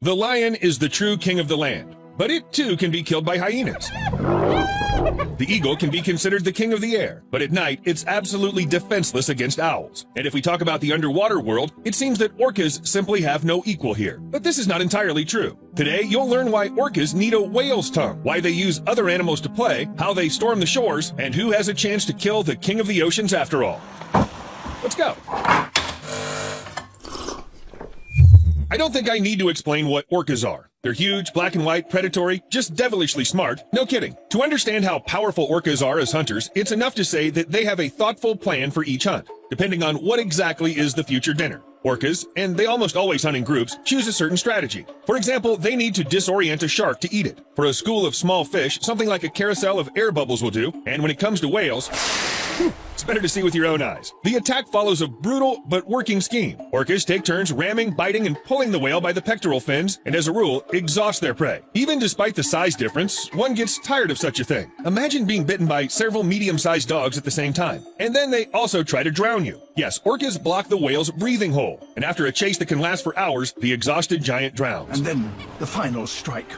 The lion is the true king of the land, but it too can be killed by hyenas. The eagle can be considered the king of the air, but at night it's absolutely defenseless against owls. And if we talk about the underwater world, it seems that orcas simply have no equal here. But this is not entirely true. Today, you'll learn why orcas need a whale's tongue, why they use other animals to play, how they storm the shores, and who has a chance to kill the king of the oceans after all. Let's go. I don't think I need to explain what orcas are. They're huge, black and white, predatory, just devilishly smart. No kidding. To understand how powerful orcas are as hunters, it's enough to say that they have a thoughtful plan for each hunt, depending on what exactly is the future dinner. Orcas, and they almost always hunt in groups, choose a certain strategy. For example, they need to disorient a shark to eat it. For a school of small fish, something like a carousel of air bubbles will do, and when it comes to whales, it's better to see with your own eyes. The attack follows a brutal but working scheme. Orcas take turns ramming, biting, and pulling the whale by the pectoral fins, and as a rule, exhaust their prey. Even despite the size difference, one gets tired of such a thing. Imagine being bitten by several medium-sized dogs at the same time. And then they also try to drown you. Yes, orcas block the whale's breathing hole, and after a chase that can last for hours, the exhausted giant drowns. And then the final strike.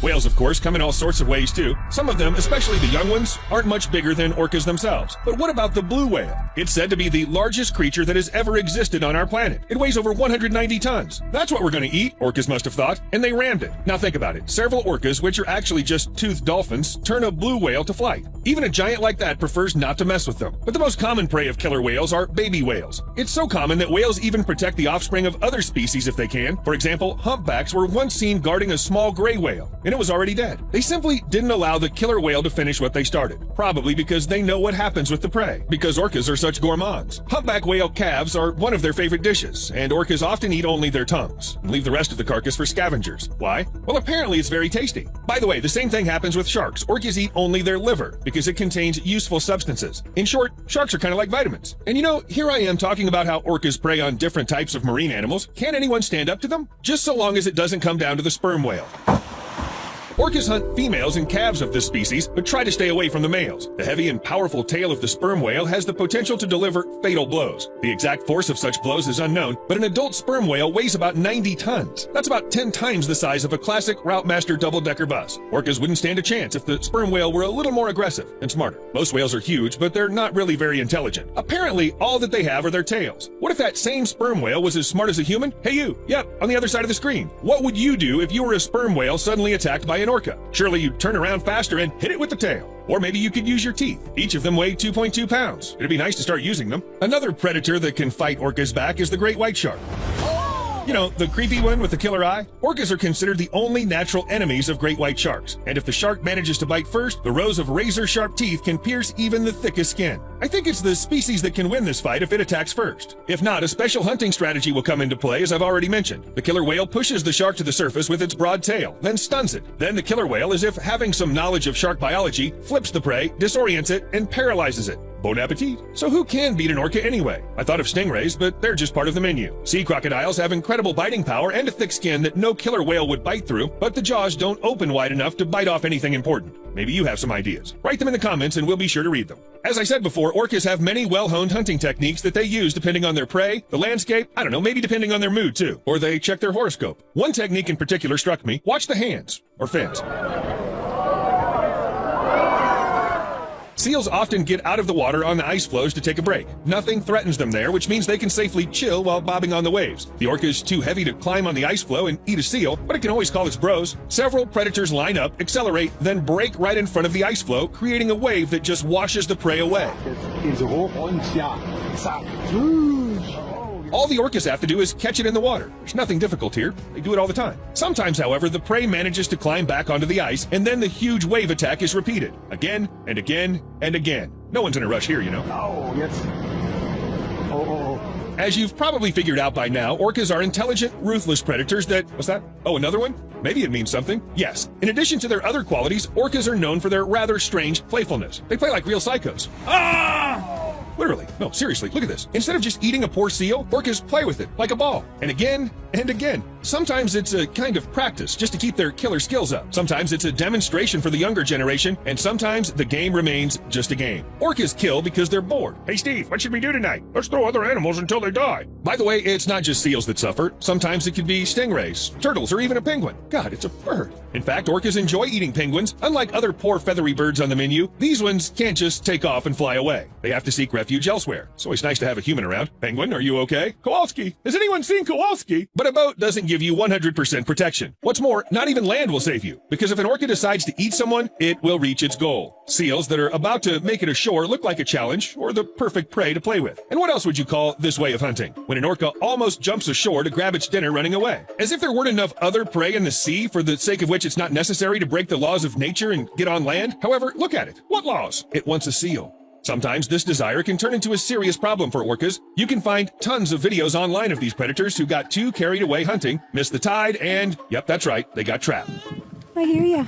Whales, of course, come in all sorts of ways too. Some of them, especially the young ones, aren't much bigger than orcas themselves. But what about the blue whale? It's said to be the largest creature that has ever existed on our planet. It weighs over 190 tons. That's what we're going to eat, orcas must have thought, and they rammed it. Now think about it. Several orcas, which are actually just toothed dolphins, turn a blue whale to flight. Even a giant like that prefers not to mess with them. But the most common prey of killer whales are baby whales. It's so common that whales even protect the offspring of other species if they can. For example, humpbacks were once seen guarding a small gray whale, and it was already dead. They simply didn't allow the killer whale to finish what they started, probably because they know what happens with the prey, because orcas are such gourmands. Humpback whale calves are one of their favorite dishes, and orcas often eat only their tongues, and leave the rest of the carcass for scavengers. Why? Well, apparently it's very tasty. By the way, the same thing happens with sharks. Orcas eat only their liver, because it contains useful substances. In short, sharks are kind of like vitamins. And you know, here I am talking about how orcas prey on different types of marine animals. Can anyone stand up to them? Just so long as it doesn't come down to the sperm whale. Orcas hunt females and calves of this species, but try to stay away from the males. The heavy and powerful tail of the sperm whale has the potential to deliver fatal blows. The exact force of such blows is unknown, but an adult sperm whale weighs about 90 tons. That's about 10 times the size of a classic Routemaster double-decker bus. Orcas wouldn't stand a chance if the sperm whale were a little more aggressive and smarter. Most whales are huge, but they're not really very intelligent. Apparently, all that they have are their tails. What if that same sperm whale was as smart as a human? Hey you, yep, on the other side of the screen. What would you do if you were a sperm whale suddenly attacked by an orca? Surely you'd turn around faster and hit it with the tail. Or maybe you could use your teeth. Each of them weigh 2.2 pounds. It'd be nice to start using them. Another predator that can fight orcas back is the great white shark. You know, the creepy one with the killer eye? Orcas are considered the only natural enemies of great white sharks. And if the shark manages to bite first, the rows of razor-sharp teeth can pierce even the thickest skin. I think it's the species that can win this fight if it attacks first. If not, a special hunting strategy will come into play, as I've already mentioned. The killer whale pushes the shark to the surface with its broad tail, then stuns it. Then the killer whale, as if having some knowledge of shark biology, flips the prey, disorients it, and paralyzes it. Bon appetit. So who can beat an orca anyway? I thought of stingrays, but they're just part of the menu. Sea crocodiles have incredible biting power and a thick skin that no killer whale would bite through, but the jaws don't open wide enough to bite off anything important. Maybe you have some ideas. Write them in the comments and we'll be sure to read them. As I said before, orcas have many well-honed hunting techniques that they use depending on their prey, the landscape, I don't know, maybe depending on their mood too. Or they check their horoscope. One technique in particular struck me. Watch the hands, or fins. Seals often get out of the water on the ice floes to take a break. Nothing threatens them there, which means they can safely chill while bobbing on the waves. The orca is too heavy to climb on the ice floe and eat a seal, but it can always call its bros. Several predators line up, accelerate, then break right in front of the ice floe, creating a wave that just washes the prey away. All the orcas have to do is catch it in the water. There's nothing difficult here. They do it all the time. Sometimes, however, the prey manages to climb back onto the ice, and then the huge wave attack is repeated. Again, and again, and again. No one's in a rush here, you know. Oh, yes. As you've probably figured out by now, orcas are intelligent, ruthless predators that... What's that? Oh, another one? Maybe it means something. Yes. In addition to their other qualities, orcas are known for their rather strange playfulness. They play like real psychos. Ah! Literally. No, seriously, look at this. Instead of just eating a poor seal, orcas play with it like a ball. And again, and again. Sometimes it's a kind of practice just to keep their killer skills up. Sometimes it's a demonstration for the younger generation, and sometimes the game remains just a game. Orcas kill because they're bored. Hey Steve, what should we do tonight? Let's throw other animals until they die. By the way, it's not just seals that suffer. Sometimes it could be stingrays, turtles, or even a penguin. God, it's a bird. In fact, orcas enjoy eating penguins. Unlike other poor feathery birds on the menu, these ones can't just take off and fly away. They have to seek refuge elsewhere. It's always nice to have a human around. Penguin, are you okay? Kowalski, has anyone seen Kowalski? But a boat doesn't give you 100% protection. What's more, not even land will save you, because if an orca decides to eat someone, it will reach its goal. Seals that are about to make it ashore look like a challenge or the perfect prey to play with. And what else would you call this way of hunting? When an orca almost jumps ashore to grab its dinner running away. As if there weren't enough other prey in the sea for the sake of which it's not necessary to break the laws of nature and get on land. However, look at it. What laws? It wants a seal. Sometimes this desire can turn into a serious problem for orcas. You can find tons of videos online of these predators who got too carried away hunting, missed the tide, and, yep, that's right, they got trapped. I hear ya.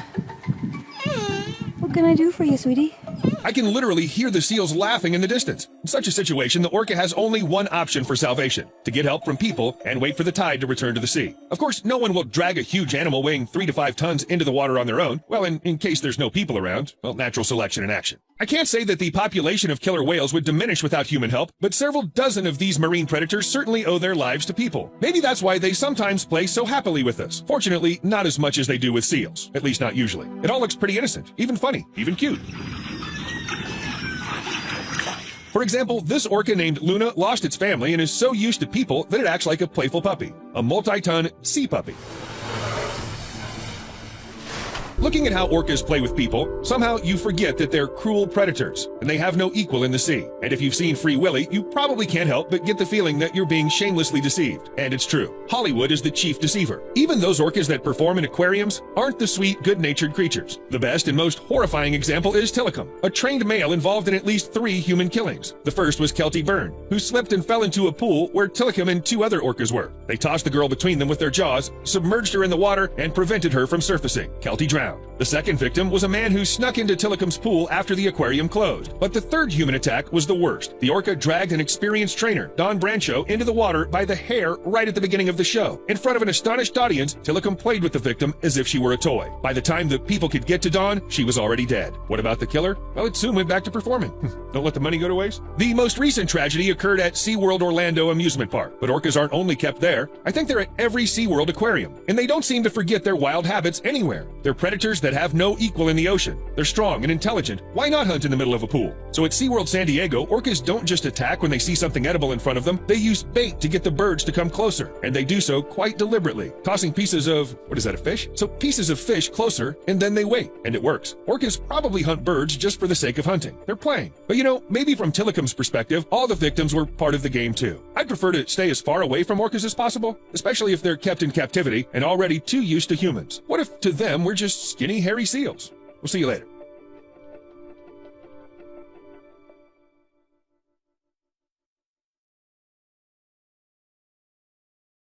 What can I do for you, sweetie? I can literally hear the seals laughing in the distance. In such a situation, the orca has only one option for salvation: to get help from people and wait for the tide to return to the sea. Of course, no one will drag a huge animal weighing 3 to 5 tons into the water on their own. Well, in case there's no people around, well, natural selection in action. I can't say that the population of killer whales would diminish without human help, but several dozen of these marine predators certainly owe their lives to people. Maybe that's why they sometimes play so happily with us. Fortunately, not as much as they do with seals. At least not usually. It all looks pretty innocent, even funny, even cute. For example, this orca named Luna lost its family and is so used to people that it acts like a playful puppy, a multi-ton sea puppy. Looking at how orcas play with people, somehow you forget that they're cruel predators, and they have no equal in the sea. And if you've seen Free Willy, you probably can't help but get the feeling that you're being shamelessly deceived. And it's true. Hollywood is the chief deceiver. Even those orcas that perform in aquariums aren't the sweet, good-natured creatures. The best and most horrifying example is Tilikum, a trained male involved in at least 3 human killings. The first was Kelty Byrne, who slipped and fell into a pool where Tilikum and 2 other orcas were. They tossed the girl between them with their jaws, submerged her in the water, and prevented her from surfacing. Kelty drowned. The second victim was a man who snuck into Tilikum's pool after the aquarium closed. But the third human attack was the worst. The orca dragged an experienced trainer, Don Brancho, into the water by the hair right at the beginning of the show. In front of an astonished audience, Tilikum played with the victim as if she were a toy. By the time the people could get to Don, she was already dead. What about the killer? Well, it soon went back to performing. Don't let the money go to waste. The most recent tragedy occurred at SeaWorld Orlando amusement park. But orcas aren't only kept there. I think they're at every SeaWorld aquarium. And they don't seem to forget their wild habits anywhere. They're predators that have no equal in the ocean. They're strong and intelligent. Why not hunt in the middle of a pool? So at SeaWorld San Diego, orcas don't just attack when they see something edible in front of them. They use bait to get the birds to come closer. And they do so quite deliberately, tossing pieces of, what is that, a fish? So pieces of fish closer, and then they wait. And it works. Orcas probably hunt birds just for the sake of hunting. They're playing. But you know, maybe from Tilikum's perspective, all the victims were part of the game too. I'd prefer to stay as far away from orcas as possible, especially if they're kept in captivity and already too used to humans. What if to them we're just skinny, hairy seals? We'll see you later.